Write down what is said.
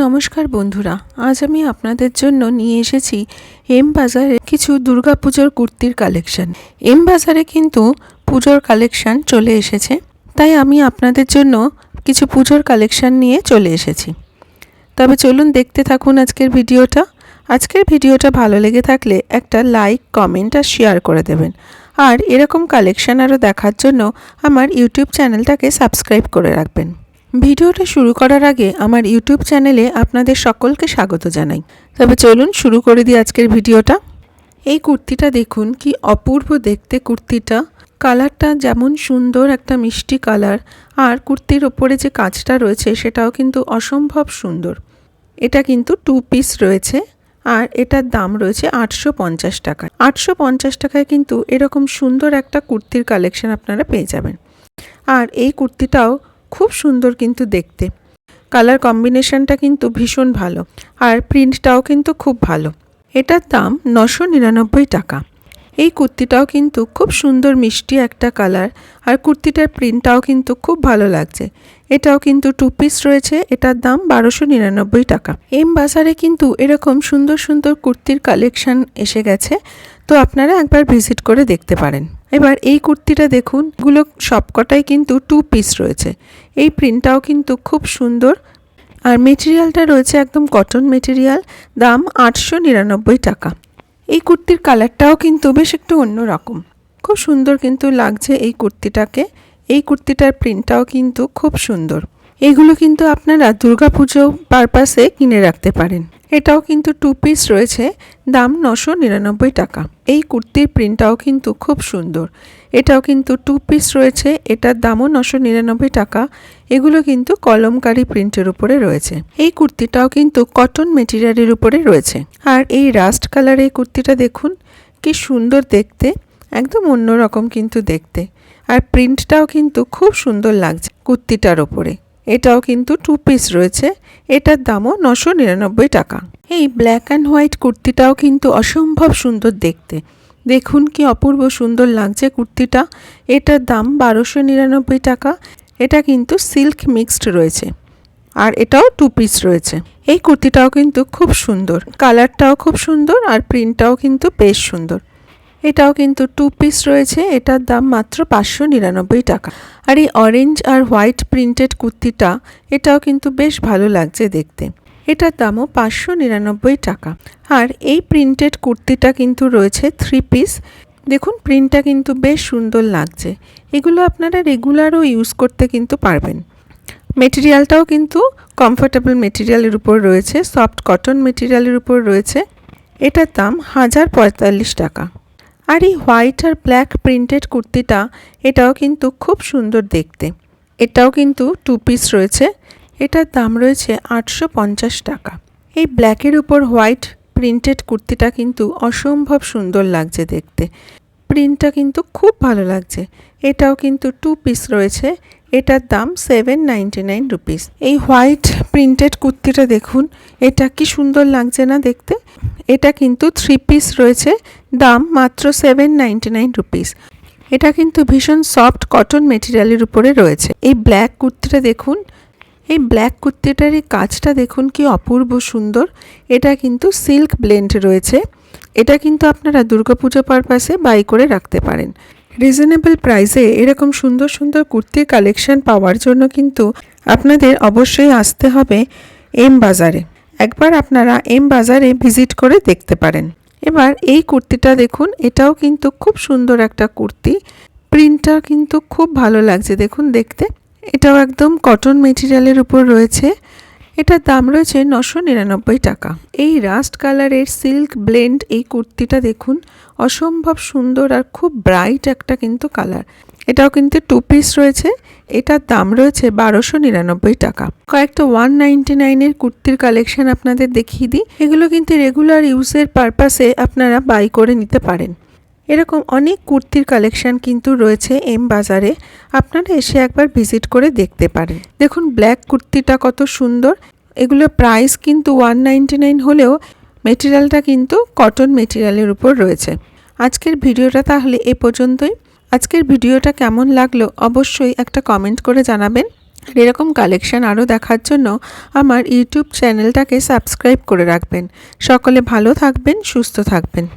নমস্কার বন্ধুরা, আজ আমি আপনাদের জন্য নিয়ে এসেছি এম বাজারে কিছু দুর্গাপুজোর কুর্তির কালেকশন। এম বাজারে কিন্তু পুজোর কালেকশন চলে এসেছে, তাই আমি আপনাদের জন্য কিছু পুজোর কালেকশন নিয়ে চলে এসেছি। তবে চলুন দেখতে থাকুন আজকের ভিডিওটা। আজকের ভিডিওটা ভালো লেগে থাকলে একটা লাইক, কমেন্ট আর শেয়ার করে দেবেন। আর এরকম কালেকশন আরও দেখার জন্য আমার ইউটিউব চ্যানেলটাকে সাবস্ক্রাইব করে রাখবেন। ভিডিওটা শুরু করার আগে আমার ইউটিউব চ্যানেলে আপনাদের সকলকে স্বাগত জানাই। তবে চলুন শুরু করে দিই আজকের ভিডিওটা। এই কুর্তিটা দেখুন, কি অপূর্ব দেখতে কুর্তিটা। কালারটা যেমন সুন্দর, একটা মিষ্টি কালার, আর কুর্তির ওপরে যে কাজটা রয়েছে সেটাও কিন্তু অসম্ভব সুন্দর। এটা কিন্তু 2 পিস রয়েছে আর এটার দাম রয়েছে 850 টাকা। 850 টাকায় কিন্তু এরকম সুন্দর একটা কুর্তির কালেকশন আপনারা পেয়ে যাবেন। আর এই কুর্তিটাও খুব সুন্দর কিন্তু দেখতে, কালার কম্বিনেশনটা কিন্তু ভীষণ ভালো, আর প্রিন্টটাও কিন্তু খুব ভালো। এটার দাম 999 টাকা। এই কুর্তিটাও কিন্তু খুব সুন্দর মিষ্টি একটা কালার, আর কুর্তিটার প্রিন্টটাও কিন্তু খুব ভালো লাগছে। এটাও কিন্তু 2 পিস রয়েছে, এটার দাম 1299 টাকা। এম বাজারে কিন্তু এরকম সুন্দর সুন্দর কুর্তির কালেকশন এসে গেছে, তো আপনারা একবার ভিজিট করে দেখতে পারেন। এবার এই কুর্তিটা দেখুন, এগুলো সবকটাই কিন্তু 2 পিস রয়েছে। এই প্রিন্টটাও কিন্তু খুব সুন্দর, আর মেটেরিয়ালটা রয়েছে একদম কটন মেটেরিয়াল। দাম 899 টাকা। এই কুর্তির কালারটাও কিন্তু বেশ একটু অন্যরকম, খুব সুন্দর কিন্তু লাগছে এই কুর্তিটাকে। এই কুর্তিটার প্রিন্টটাও কিন্তু খুব সুন্দর। এগুলো কিন্তু আপনারা দুর্গাপুজো পারপাসে কিনে রাখতে পারেন। এটাও কিন্তু 2 পিস রয়েছে, দাম 999 টাকা। এই কুর্তির প্রিন্টটাও কিন্তু খুব সুন্দর। এটাও কিন্তু 2 পিস রয়েছে, এটার দামও 999 টাকা। এগুলো কিন্তু কলমকারি প্রিন্টের উপরে রয়েছে। এই কুর্তিটাও কিন্তু কটন মেটেরিয়ালের উপরে রয়েছে। আর এই রাস্ট কালার এই কুর্তিটা দেখুন, কি সুন্দর দেখতে, একদম অন্যরকম কিন্তু দেখতে। আর প্রিন্টটাও কিন্তু খুব সুন্দর লাগছে কুর্তিটার ওপরে। এটাও কিন্তু 2 পিস রয়েছে, এটার দামও 999 টাকা। এই ব্ল্যাক অ্যান্ড হোয়াইট কুর্তিটাও কিন্তু অসম্ভব সুন্দর দেখতে। দেখুন কি অপূর্ব সুন্দর লাগছে কুর্তিটা। এটার দাম 1299 টাকা। এটা কিন্তু সিল্ক মিক্সড রয়েছে, আর এটাও 2 পিস রয়েছে। এই কুর্তিটাও কিন্তু খুব সুন্দর, কালারটাও খুব সুন্দর, আর প্রিন্টটাও কিন্তু বেশ সুন্দর। এটাও কিন্তু 2 পিস রয়েছে, এটার দাম মাত্র 599 টাকা। আর এই অরেঞ্জ আর হোয়াইট প্রিন্টেড কুর্তিটা, এটাও কিন্তু বেশ ভালো লাগছে দেখতে। এটার দামও 599 টাকা। আর এই প্রিন্টেড কুর্তিটা কিন্তু রয়েছে 3 পিস। দেখুন প্রিন্টটা কিন্তু বেশ সুন্দর লাগছে। এগুলো আপনারা রেগুলারও ইউজ করতে কিন্তু পারবেন। মেটেরিয়ালটাও কিন্তু কমফোর্টেবল মেটেরিয়ালের উপর রয়েছে, সফট কটন মেটেরিয়ালের উপর রয়েছে। এটার দাম 1045 টাকা। আর এই হোয়াইট আর ব্ল্যাক প্রিন্টেড কুর্তিটা, এটাও কিন্তু খুব সুন্দর দেখতে। এটাও কিন্তু 2 পিস রয়েছে, এটার দাম রয়েছে 850 টাকা। এই ব্ল্যাকের উপর হোয়াইট প্রিন্টেড কুর্তিটা কিন্তু অসম্ভব সুন্দর লাগছে দেখতে। প্রিন্টটা কিন্তু খুব ভালো লাগছে। এটাও কিন্তু 2 পিস রয়েছে, এটার দাম 799 রুপিস। এই হোয়াইট প্রিন্টেড কুর্তিটা দেখুন, এটা কি সুন্দর লাগছে না দেখতে। এটা কিন্তু 3 পিস রয়েছে, দাম মাত্র 799 রুপিস। এটা কিন্তু ভীষণ সফট কটন মেটেরিয়ালের উপরে রয়েছে। এই ব্ল্যাক কুর্তিটা দেখুন, এই ব্ল্যাক কুর্তিটার এই কাজটা দেখুন কি অপূর্ব সুন্দর। এটা কিন্তু সিল্ক ব্লেন্ড রয়েছে। এটা কিন্তু আপনারা দুর্গাপুজো পারপাসে বাই করে রাখতে পারেন। রিজনেবল প্রাইসে এরকম সুন্দর সুন্দর কুর্তির কালেকশন পাওয়ার জন্য কিন্তু আপনাদের অবশ্যই আসতে হবে এম বাজারে। একবার আপনারা এম বাজারে ভিজিট করে দেখতে পারেন। এবার এই কুর্তিটা দেখুন, এটাও কিন্তু খুব সুন্দর একটা কুর্তি। প্রিন্টটা কিন্তু খুব ভালো লাগছে দেখুন দেখতে। এটাও একদম কটন মেটেরিয়ালের উপর রয়েছে। এটার দাম রয়েছে 999 টাকা। এই রাস্ট কালারের সিল্ক ব্লেন্ড এই কুর্তিটা দেখুন, অসম্ভব সুন্দর আর খুব ব্রাইট একটা কিন্তু কালার। এটাও কিন্তু 2 পিস রয়েছে, এটার দাম রয়েছে 1299 টাকা। কয়েকটা 199 কুর্তির কালেকশন আপনাদের দেখিয়ে দিই। এগুলো কিন্তু রেগুলার ইউজের পারপাসে আপনারা বাই করে নিতে পারেন। এরকম অনেক কুর্তির কালেকশন কিন্তু রয়েছে এম বাজারে, আপনারা এসে একবার ভিজিট করে দেখতে পারেন। দেখুন ব্ল্যাক কুর্তিটা কত সুন্দর। এগুলো প্রাইস কিন্তু 199 হলেও মেটেরিয়ালটা কিন্তু কটন মেটেরিয়ালের উপর রয়েছে। আজকের ভিডিওটা তাহলে এ পর্যন্তই। আজকের ভিডিওটা কেমন লাগলো অবশ্যই একটা কমেন্ট করে জানাবেন। আর এরকম কালেকশন আরও দেখার জন্য আমার ইউটিউব চ্যানেলটাকে সাবস্ক্রাইব করে রাখবেন। সকলে ভালো থাকবেন, সুস্থ থাকবেন।